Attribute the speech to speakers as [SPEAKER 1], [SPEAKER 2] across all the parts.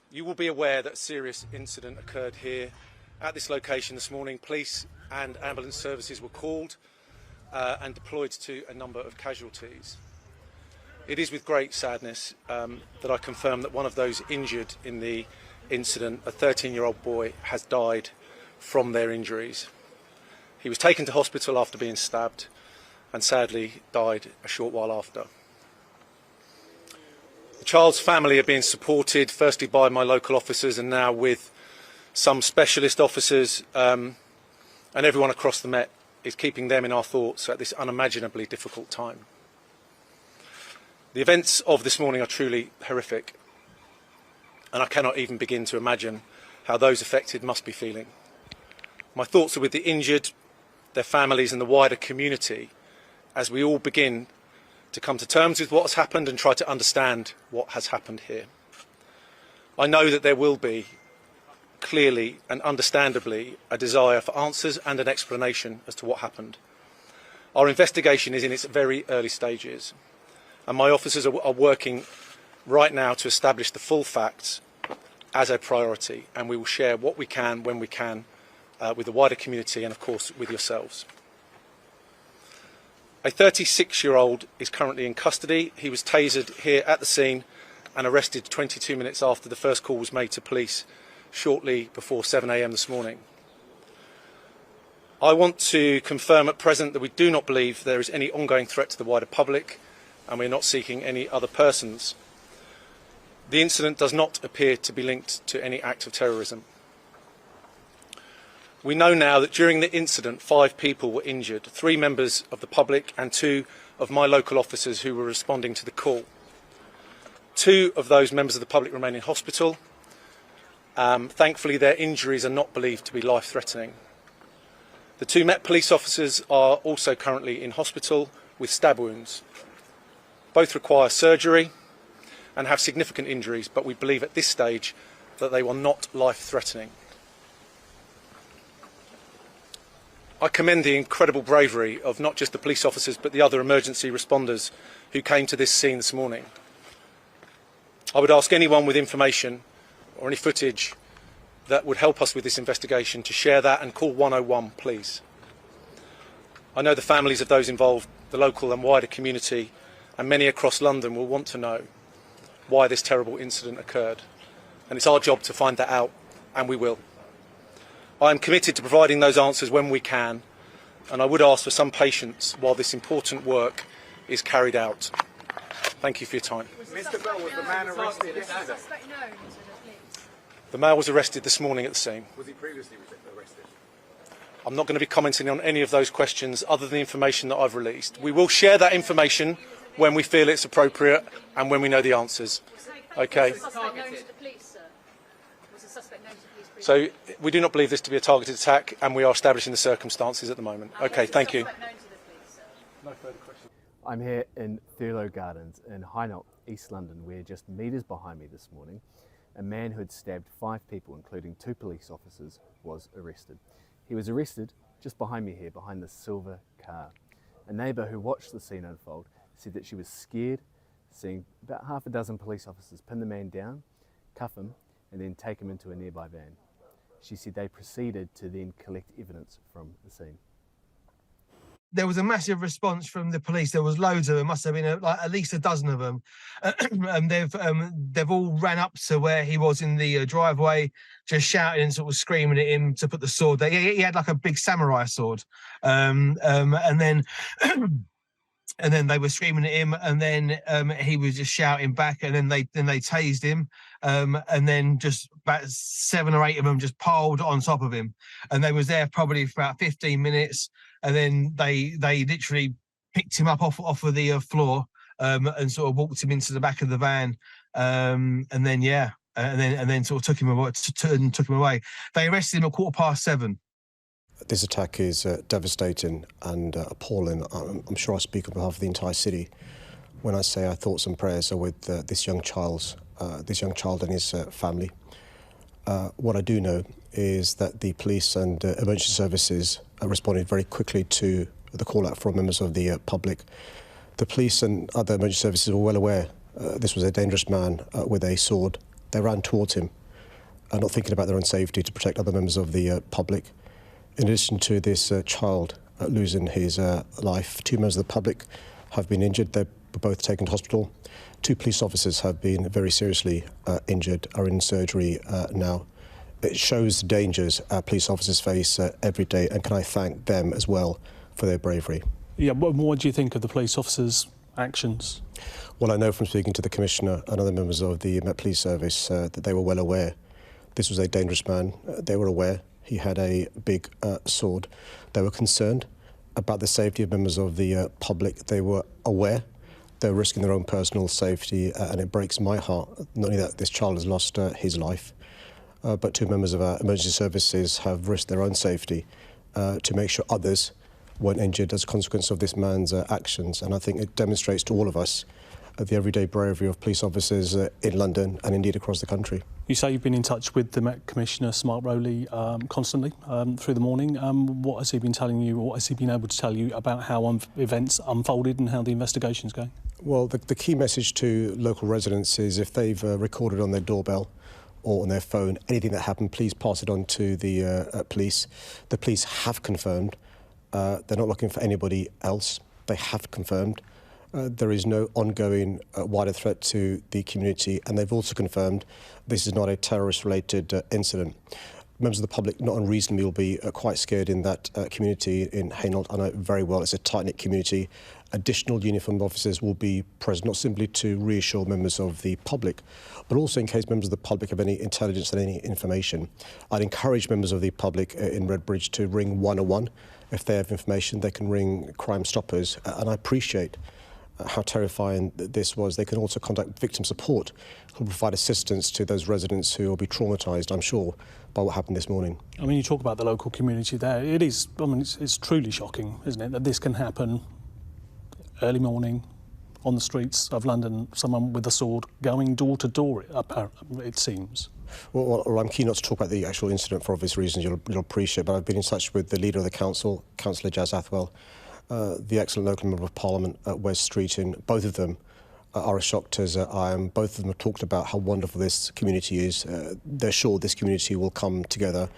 [SPEAKER 1] You will be aware that a serious incident occurred here at this location this morning. Police and ambulance services were called and deployed to a number of casualties. It is with great sadness that I confirm that one of those injured in the incident, a 13-year-old boy, has died from their injuries. He was taken to hospital after being stabbed and sadly died a short while after. The child's family are being supported firstly by my local officers and now with some specialist officers, and everyone across the Met is keeping them in our thoughts at this unimaginably difficult time. The events of this morning are truly horrific, and I cannot even begin to imagine how those affected must be feeling. My thoughts are with the injured, their families and the wider community as we all begin to come to terms with what has happened and try to understand what has happened here. I know that there will be, clearly and understandably, a desire for answers and an explanation as to what happened. Our investigation is in its very early stages, and my officers are working right now to establish the full facts as a priority, and we will share what we can when we can with the wider community and of course with yourselves. A 36-year-old is currently in custody. He was tasered here at the scene and arrested 22 minutes after the first call was made to police shortly before 7 a.m. this morning. I want to confirm at present that we do not believe there is any ongoing threat to the wider public, and we are not seeking any other persons. The incident does not appear to be linked to any act of terrorism. We know now that during the incident 5 people were injured, 3 members of the public and 2 of my local officers who were responding to the call. 2 of those members of the public remain in hospital. Thankfully their injuries are not believed to be life-threatening. The 2 Met police officers are also currently in hospital with stab wounds. Both require surgery and have significant injuries, but we believe at this stage that they were not life-threatening. I commend the incredible bravery of not just the police officers but the other emergency responders who came to this scene this morning. I would ask anyone with information or any footage that would help us with this investigation to share that and call 101, please. I know the families of those involved, the local and wider community, and many across London will want to know why this terrible incident occurred. And it's our job to find that out, and we will. I am committed to providing those answers when we can, and I would ask for some patience while this important work is carried out. Thank you for your time.
[SPEAKER 2] Mr. Bell, was the man arrested yesterday?
[SPEAKER 1] The male was arrested this morning at the scene.
[SPEAKER 2] Was he previously arrested?
[SPEAKER 1] I'm not going to be commenting on any of those questions other than the information that I've released. We will share that information when we feel it's appropriate and when we know the answers. Okay. So we do not believe this to be a targeted attack, and we are establishing the circumstances at the moment. Okay, thank you. No further questions.
[SPEAKER 3] I'm here in Thurlow Gardens in Hainault, East London, where just metres behind me this morning, a man who had stabbed 5 people, including 2 police officers, was arrested. He was arrested just behind me here, behind the silver car. A neighbour who watched the scene unfold said that she was scared, seeing about half a dozen police officers pin the man down, cuff him, and then take him into a nearby van. She said they proceeded to then collect evidence from the scene.
[SPEAKER 4] There was a massive response from the police. There was loads of them, must have been like at least a dozen of them. And they've all ran up to where he was in the driveway, just shouting and sort of screaming at him to put the sword there. He had like a big samurai sword. And then they were screaming at him, and then he was just shouting back, and then they tased him, and then just about 7 or 8 of them just piled on top of him, and they was there probably for about 15 minutes, and then they literally picked him up off of the floor, and sort of walked him into the back of the van, and then sort of took him away. They arrested him at 7:15.
[SPEAKER 5] This attack is devastating and appalling. I'm sure I speak on behalf of the entire city when I say our thoughts and prayers are with this young child and his family. What I do know is that the police and emergency services responded very quickly to the call-out from members of the public. The police and other emergency services were well aware this was a dangerous man with a sword. They ran towards him. are not thinking about their own safety to protect other members of the public. In addition to this child losing his life, 2 members of the public have been injured. They were both taken to hospital. 2 police officers have been very seriously injured, are in surgery now. It shows the dangers police officers face every day, and can I thank them as well for their bravery.
[SPEAKER 6] Yeah, what do you think of the police officers' actions?
[SPEAKER 5] Well, I know from speaking to the Commissioner and other members of the Met Police Service that they were well aware this was a dangerous man. They were aware he had a big sword. They were concerned about the safety of members of the public. They were aware they were risking their own personal safety, and it breaks my heart not only that this child has lost his life, but 2 members of our emergency services have risked their own safety to make sure others weren't injured as a consequence of this man's actions. And I think it demonstrates to all of us the everyday bravery of police officers in London and indeed across the country.
[SPEAKER 6] You say you've been in touch with the Met Commissioner, Mark Rowley, constantly through the morning. What has he been telling you, or what has he been able to tell you about how events unfolded and how the investigation's going? Well,
[SPEAKER 5] the key message to local residents is if they've recorded on their doorbell or on their phone anything that happened, please pass it on to the police. The police have confirmed they're not looking for anybody else. They have confirmed there is no ongoing wider threat to the community, and they've also confirmed this is not a terrorist-related incident. Members of the public, not unreasonably, will be quite scared in that community in Hainault. I know it very well. It's a tight-knit community. Additional uniformed officers will be present, not simply to reassure members of the public, but also in case members of the public have any intelligence and any information. I'd encourage members of the public in Redbridge to ring 101. If they have information, they can ring Crime Stoppers. And I appreciate how terrifying this was. They can also contact victim support, who will provide assistance to those residents who will be traumatised, I'm sure, by what happened this morning.
[SPEAKER 6] I mean, you talk about the local community there. It is, I mean, it's truly shocking, isn't it, that this can happen early morning on the streets of London, someone with a sword going door to door, it seems.
[SPEAKER 5] Well, I'm keen not to talk about the actual incident for obvious reasons you'll appreciate, but I've been in touch with the leader of the council, Councillor Jazz Athwell, the excellent local member of Parliament, Wes Streeton. Both of them are as shocked as I am. Both of them have talked about how wonderful this community is. They're sure this community will come together,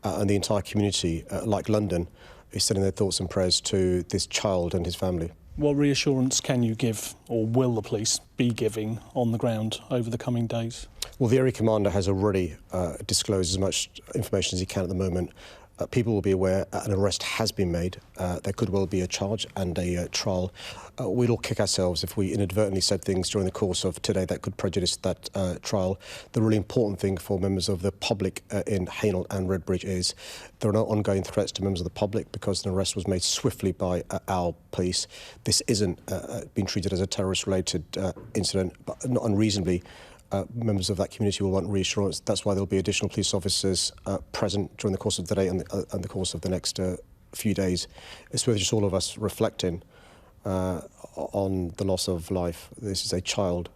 [SPEAKER 5] and the entire community, like London, is sending their thoughts and prayers to this child and his family.
[SPEAKER 6] What reassurance can you give, or will the police be giving on the ground over the coming days?
[SPEAKER 5] Well, the area commander has already disclosed as much information as he can at the moment. People will be aware an arrest has been made. There could well be a charge and a trial. We'd all kick ourselves if we inadvertently said things during the course of today that could prejudice that trial. The really important thing for members of the public in Hainault and Redbridge is there are no ongoing threats to members of the public because an arrest was made swiftly by our police. This isn't being treated as a terrorist-related incident, but not unreasonably. Members of that community will want reassurance. That's why there'll be additional police officers present during the course of the day and the course of the next few days. It's worth just all of us reflecting on the loss of life. This is a child.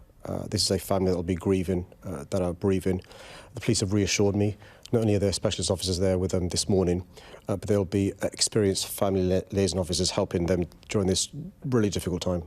[SPEAKER 5] This is a family that will be grieving, that are bereaving. The police have reassured me. Not only are there specialist officers there with them this morning, but there will be experienced family liaison officers helping them during this really difficult time.